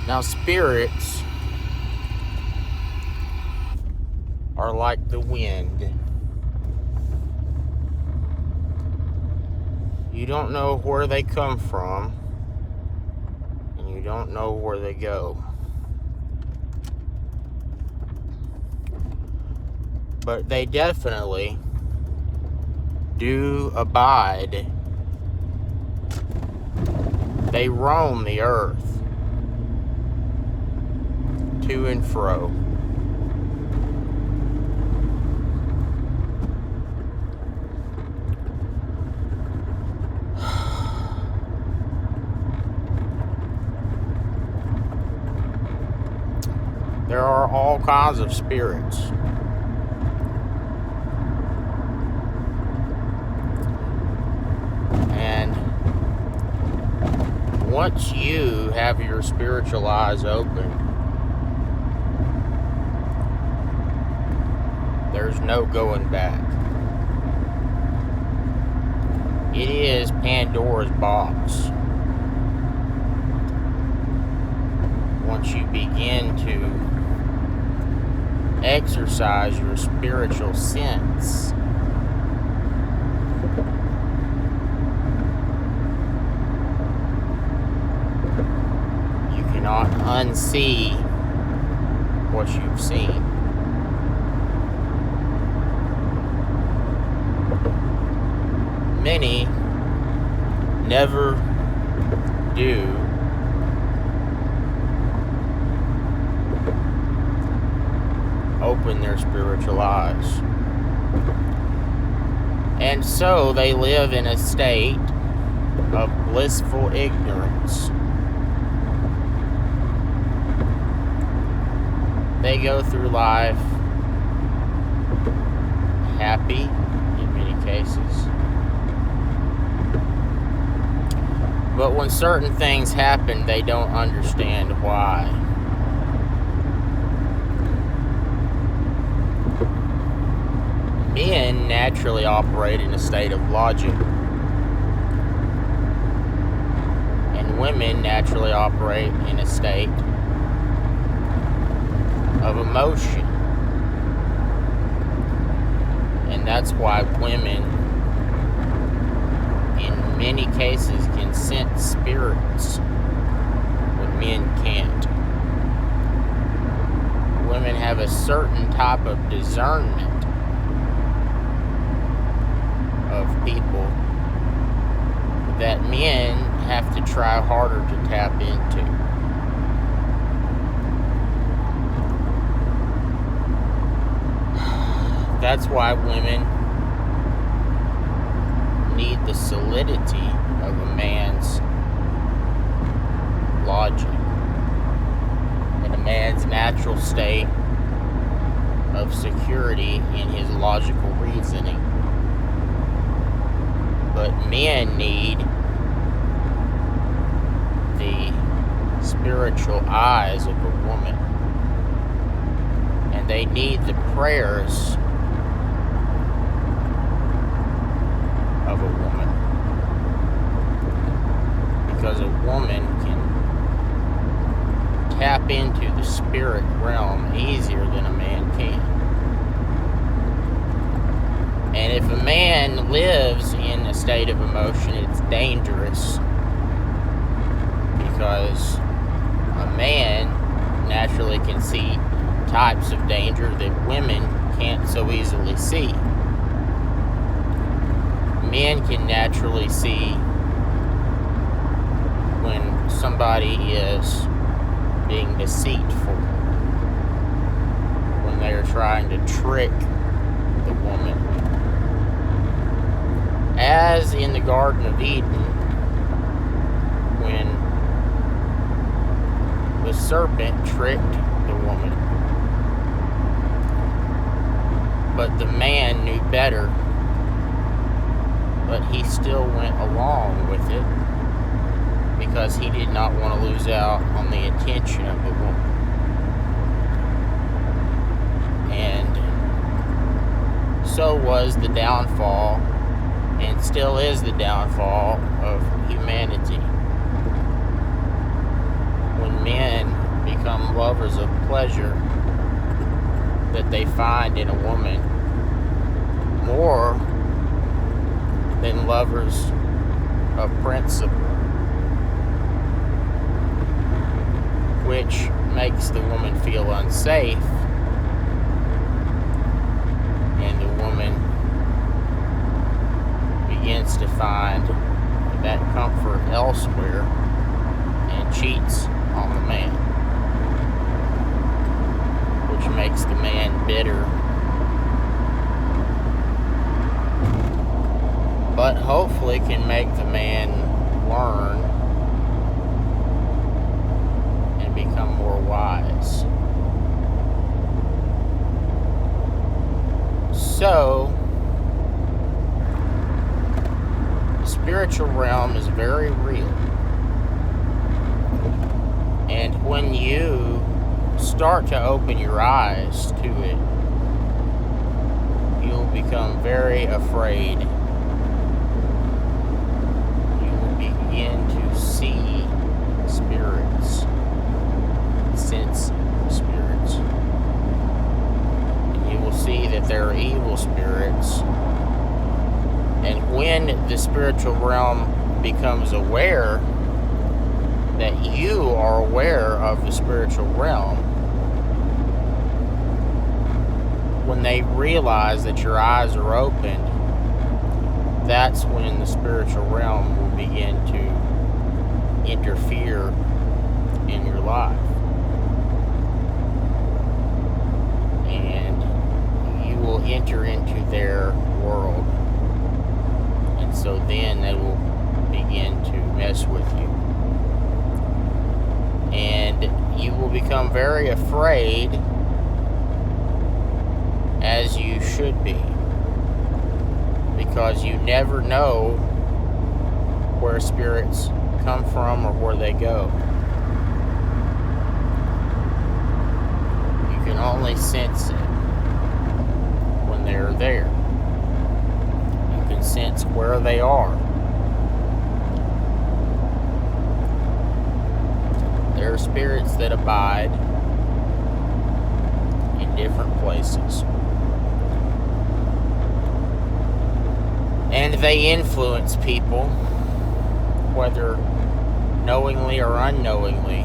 Now, spirits are like the wind. You don't know where they come from, and you don't know where they go. But they definitely do abide. They roam the earth to and fro. There are all kinds of spirits. And once you have your spiritual eyes open, there's no going back. It is Pandora's box. Once you begin to exercise your spiritual sense, you cannot unsee what you've seen. Many never do open their spiritual eyes. And so they live in a state of blissful ignorance. They go through life happy in many cases. But when certain things happen, they don't understand why. Men naturally operate in a state of logic, and women naturally operate in a state of emotion. And that's why women, in many cases, can sense spirits when men can't. Women have a certain type of discernment of people that men have to try harder to tap into. That's why women need the solidity of a man's logic and a man's natural state of security in his logical reasoning. But men need the spiritual eyes of a woman. And they need the prayers of a woman. Because a woman can tap into the spirit realm easier than a man can. And if a man lives in a state of emotion, it's dangerous, because a man naturally can see types of danger that women can't so easily see. Men can naturally see when somebody is being deceitful, when they are trying to trick the woman. As in the Garden of Eden, when the serpent tricked the woman, but the man knew better, but he still went along with it because he did not want to lose out on the attention of the woman. And so was the downfall, and still is the downfall of humanity. When men lovers of pleasure that they find in a woman more than lovers of principle, which makes the woman feel unsafe, and the woman begins to find that comfort elsewhere and cheats on the man, which makes the man bitter, but hopefully can make the man learn and become more wise. So, the spiritual realm is very real. And when you start to open your eyes to it, you'll become very afraid. You will begin to see spirits, sense spirits. And you will see that there are evil spirits. And when the spiritual realm becomes aware that you are aware of the spiritual realm, when they realize that your eyes are opened, that's when the spiritual realm will begin to interfere in your life. And you will enter into their world. And so then they will begin to mess with you. And you will become very afraid, as you should be, because you never know where spirits come from or where they go. You can only sense it when they're there. You can sense where they are. There are spirits that abide in different places. And they influence people, whether knowingly or unknowingly,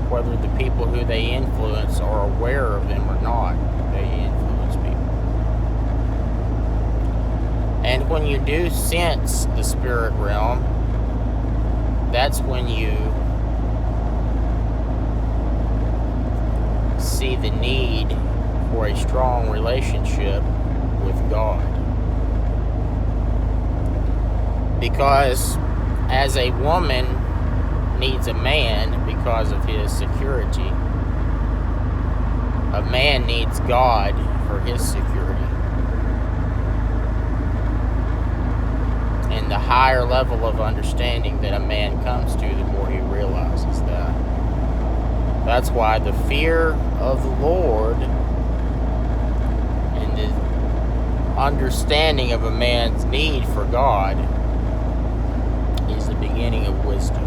whether the people who they influence are aware of them or not, they influence people. And when you do sense the spirit realm, that's when you see the need for a strong relationship with God. Because as a woman needs a man because of his security, a man needs God for his security. And the higher level of understanding that a man comes to, the more he realizes that. That's why the fear of the Lord and the understanding of a man's need for God is the beginning of wisdom.